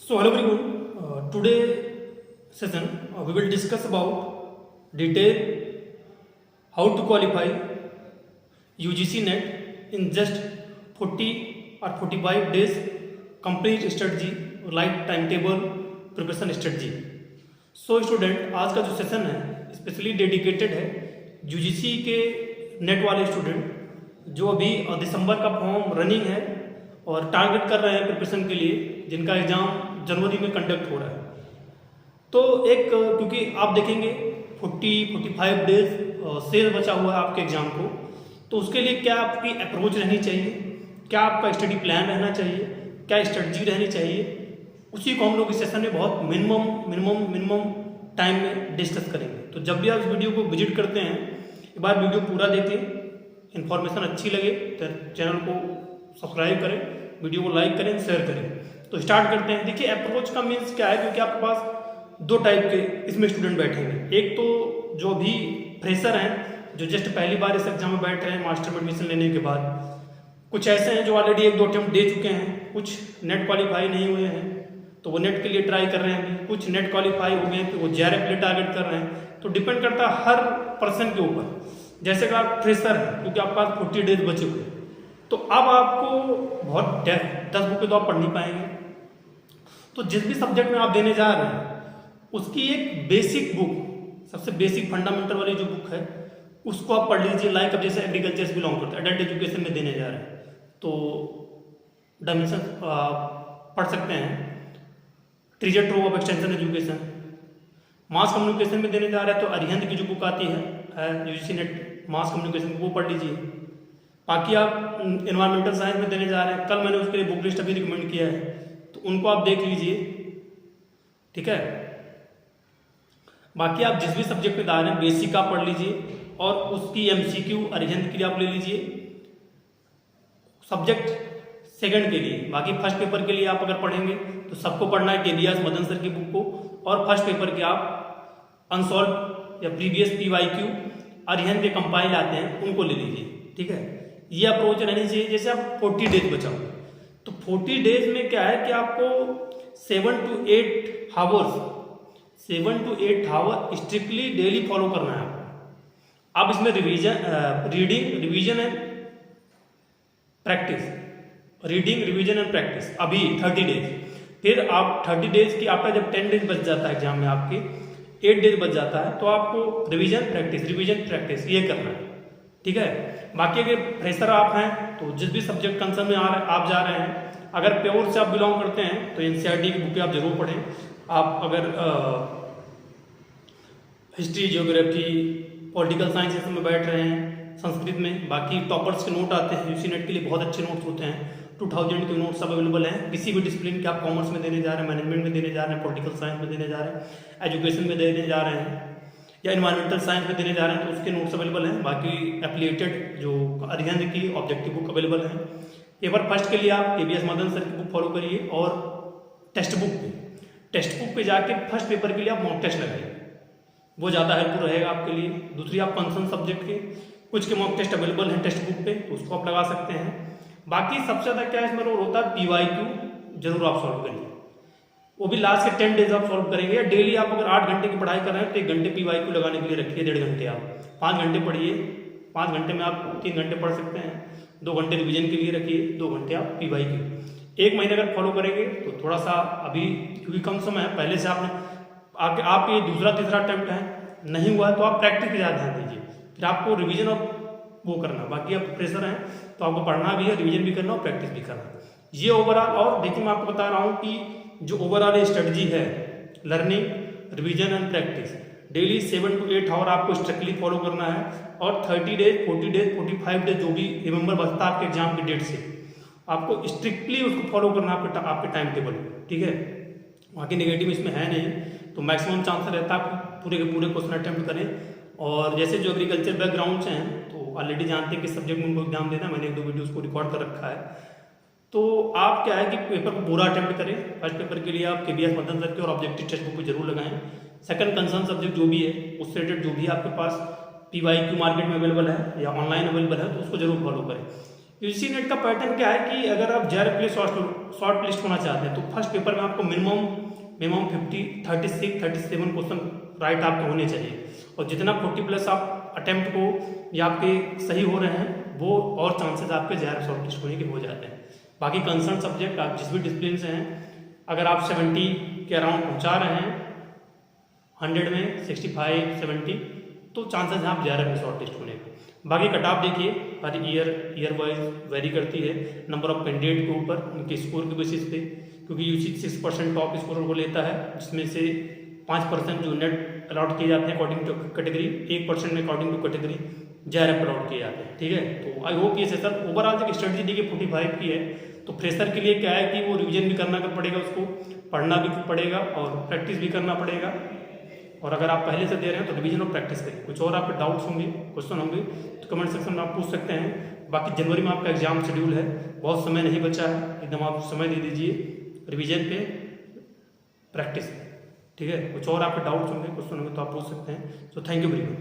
So hello everyone. Today session we will discuss about detail how to qualify UGC NET in just 40 or 45 days. Complete strategy, light timetable, preparation strategy. So student आज का जो session है specially dedicated है UGC के net वाले student जो अभी दिसंबर का फॉर्म रनिंग है और टारगेट कर रहे हैं प्रिपरेशन के लिए, जिनका एग्ज़ाम जनवरी में कंडक्ट हो रहा है। तो एक क्योंकि आप देखेंगे 40-45 डेज शेष बचा हुआ है आपके एग्ज़ाम को, तो उसके लिए क्या आपकी अप्रोच रहनी चाहिए, क्या आपका स्टडी प्लान रहना चाहिए, क्या स्ट्रेटजी रहनी चाहिए, उसी को हम लोग इस सेशन में बहुत मिनिमम टाइम में डिस्कस करेंगे। तो जब भी आप इस वीडियो को विजिट करते हैं एक बार वीडियो पूरा देखें, इन्फॉर्मेशन अच्छी लगे तो चैनल को सब्सक्राइब करें, वीडियो को लाइक करें, शेयर करें। तो स्टार्ट करते हैं। देखिए अप्रोच का मीन्स क्या है, क्योंकि आपके पास दो टाइप के इसमें स्टूडेंट बैठेंगे। एक तो जो भी फ्रेशर हैं जो जस्ट पहली बार इस एग्जाम में बैठ रहे हैं मास्टर में एडमिशन लेने के बाद, कुछ ऐसे हैं जो ऑलरेडी 1-2 अटेम्प्ट दे चुके हैं, कुछ नेट क्वालिफाई नहीं हुए हैं तो वो नेट के लिए ट्राई कर रहे हैं, कुछ नेट क्वालिफाई हो गए हैं तो वो जेआरएफ के लिए टारगेट कर रहे हैं। तो डिपेंड करता है हर पर्सन के ऊपर। जैसे कि आप फ्रेशर हैं क्योंकि आपके पास 40 डेज बचे हुए हैं, तो अब आपको बहुत 10 बुकें तो आप पढ़ नहीं पाएंगे। तो जिस भी सब्जेक्ट में आप देने जा रहे हैं उसकी एक बेसिक बुक, सबसे बेसिक फंडामेंटल वाली जो बुक है उसको आप पढ़ लीजिए। लाइक अब जैसे एग्रीकल्चर से बिलोंग करते हैं, एडल्ट एजुकेशन में देने जा रहे हैं तो डायमेंशन पढ़ सकते हैं, treasure trove of extension education. Mass communication में देने जा रहे हैं तो अरिहंत की जो बुक आती है यूजीसी नेट मास कम्युनिकेशन, वो पढ़ लीजिए। बाकी आप एनवायरमेंटल साइंस में देने जा रहे हैं, कल मैंने उसके लिए बुक लिस्ट अभी रिकमेंड किया है तो उनको आप देख लीजिए, ठीक है। बाकी आप जिस भी सब्जेक्ट में जा रहे हैं बेसिक आप पढ़ लीजिए और उसकी एमसीक्यू अरिहंत के लिए आप ले लीजिए सब्जेक्ट सेकंड के लिए। बाकी फर्स्ट पेपर के लिए आप अगर पढ़ेंगे तो सबको पढ़ना है केबीएस मदन सर की बुक को, और फर्स्ट पेपर के आप अनसॉल्व या प्रीवियस पीवाईक्यू अरिहंत के कंपाइल आते हैं उनको ले लीजिए, ठीक है। ये अप्रोच रहनी चाहिए। जैसे आप 40 डेज बचा हो तो 40 डेज में क्या है कि आपको 7 to 8 hour strictly daily follow करना है आपको। अब इसमें reading revision and practice, reading revision and practice अभी 30 डेज। फिर आप 30 डेज की आपका जब 10 डेज बच जाता है एग्जाम में, आपके 8 डेज बच जाता है, तो आपको रिवीजन प्रैक्टिस ये करना है, ठीक है। बाकी अगर फ्रेशर आप हैं तो जिस भी सब्जेक्ट कंसर्न में आप जा रहे हैं, अगर प्योर से आप बिलोंग करते हैं तो एनसीईआरटी की बुकें आप जरूर पढ़ें। आप अगर हिस्ट्री, ज्योग्राफी, पॉलिटिकल साइंस में बैठ रहे हैं, संस्कृत में, बाकी टॉपर्स के नोट आते हैं यूसी नेट के लिए, बहुत अच्छे नोट्स होते हैं। 2000 के नोट्स सब अवेलेबल हैं किसी भी डिसिप्लिन के। आप कॉमर्स में देने जा रहे हैं, मैनेजमेंट में देने जा रहे हैं, पॉलिटिकल साइंस में देने जा रहे हैं, एजुकेशन में देने जा रहे हैं या इन्वायरमेंटल साइंस में देने जा रहे हैं, तो उसके नोट्स अवेलेबल हैं। बाकी एप्लीकेटेड जो अरिहंत की ऑब्जेक्टिव बुक अवेलेबल है। पेपर फर्स्ट के लिए आप केबीएस मदन सर की बुक फॉलो करिए और टेक्स्ट बुक पे जाके फर्स्ट पेपर के लिए आप मॉक टेस्ट लगाइए, वो ज़्यादा हेल्पफुल रहेगा आपके लिए। दूसरी आप कंसर्न सब्जेक्ट के कुछ के मॉक टेस्ट अवेलेबल हैं टेक्स्ट बुक पे, तो उसको आप लगा सकते हैं। बाकी सबसे ज़्यादा क्या इसमें रोल होता है, पीवाईक्यू जरूर आप सॉल्व करिए, वो भी लास्ट के 10 डेज आप सॉल्व करेंगे। या डेली आप अगर 8 घंटे की पढ़ाई कर रहे हैं तो 1 घंटे पीवाईक्यू लगाने के लिए रखिए, 1.5 घंटे आप 5 घंटे पढ़िए। 5 घंटे में आप 3 घंटे पढ़ सकते हैं, 2 घंटे रिविजन के लिए रखिए, 2 घंटे आप पीवाईक्यू। 1 महीने अगर फॉलो करेंगे तो थोड़ा सा अभी क्योंकि कम समय है, पहले से आपने आप ये दूसरा तीसरा अटेम्प्ट है, नहीं हुआ तो आप प्रैक्टिस पे ज़्यादा ध्यान दीजिए। फिर आपको रिवीजन और वो करना, बाकी आप प्रेशर हैं तो आपको पढ़ना भी है, रिवीजन भी करना और प्रैक्टिस भी करना, ये ओवरऑल। और देखिए मैं आपको बता रहा हूँ कि जो ओवरऑल स्ट्रेटजी है learning, revision and practice, daily 7 to 8 hour आपको स्ट्रिक्टली फॉलो करना है। और 30 डेज, 40 डेज, 45 डेज जो भी रिमेंबर बचता है आपके एग्जाम की डेट से, आपको स्ट्रिक्टली उसको फॉलो करना आपके टाइम टेबल, ठीक है। बाकी नेगेटिव इसमें है नहीं, तो मैक्सिमम चांस रहता है आप पूरे के पूरे क्वेश्चन अटेम्प्ट करें। और जैसे जो एग्रीकल्चर बैकग्राउंड से हैं तो ऑलरेडी जानते हैं कि सब्जेक्ट में उनको एग्जाम देना, मैंने 1-2 वीडियोस को रिकॉर्ड कर रखा है। तो आप क्या है कि पेपर को पूरा अटेम्प्ट करें। फर्स्ट पेपर के लिए आप केबीएस मदन सर के और ऑब्जेक्टिव टेक्स्ट बुक को जरूर लगाएं। सेकंड कंसर्न सब्जेक्ट जो भी है उससे रिलेटेड जो भी आपके पास पीवाईक्यू मार्केट में अवेलेबल है या ऑनलाइन अवेलेबल है तो उसको जरूर फॉलो करें। यूजीसी नेट का पैटर्न क्या है कि अगर आप जेआरएफ के लिए शॉर्ट लिस्ट होना चाहते हैं तो फर्स्ट पेपर में आपको मिनिमम 36 37 क्वेश्चन राइट आपके होने चाहिए, और जितना 40+ आप अटेम्प्ट को या आपके सही हो रहे हैं वो और चांसेस आपके जेआरएफ शॉर्ट लिस्ट होने के हो जाते हैं। बाकी कंसर्न सब्जेक्ट आप जिस भी डिसिप्लिन से हैं, अगर आप 70 के अराउंड पहुंचा रहे हैं 100 में 65 70 तो चांसेस हैं आप जेआरएफ में शॉर्ट लिस्ट होने के। बाकी कट ऑफ देखिए हर ईयर वाइज वेरी करती है नंबर ऑफ कैंडिडेट के ऊपर, उनके स्कोर के बेसिस पे, क्योंकि यूजीसी 6% टॉप स्कोर को लेता है, जिसमें से 5% जो नेट अलॉट किए जाते हैं अकॉर्डिंग टू कैटेगरी, 1% में according to category JRF allot किए जाते हैं। ठीक है, तो आई होप ये सेशन ओवरऑल एक स्ट्रेटजी दी गई 45 की है, तो फ्रेशर के लिए क्या है कि वो रिवीजन भी करना पड़ेगा, उसको पढ़ना भी पड़ेगा और प्रैक्टिस भी करना पड़ेगा। और अगर आप पहले से दे रहे हैं तो रिवीजन और प्रैक्टिस करें। कुछ और आपके डाउट्स होंगे, क्वेश्चन होंगे तो कमेंट सेक्शन में आप पूछ सकते हैं। बाकी जनवरी में आपका एग्जाम शेड्यूल है, बहुत समय नहीं बचा है, एकदम आप समय दे दीजिए रिवीजन पे, प्रैक्टिस। ठीक है, कुछ और आपके डाउट्स होंगे, क्वेश्चन होंगे तो आप पूछ सकते हैं। So thank you very much.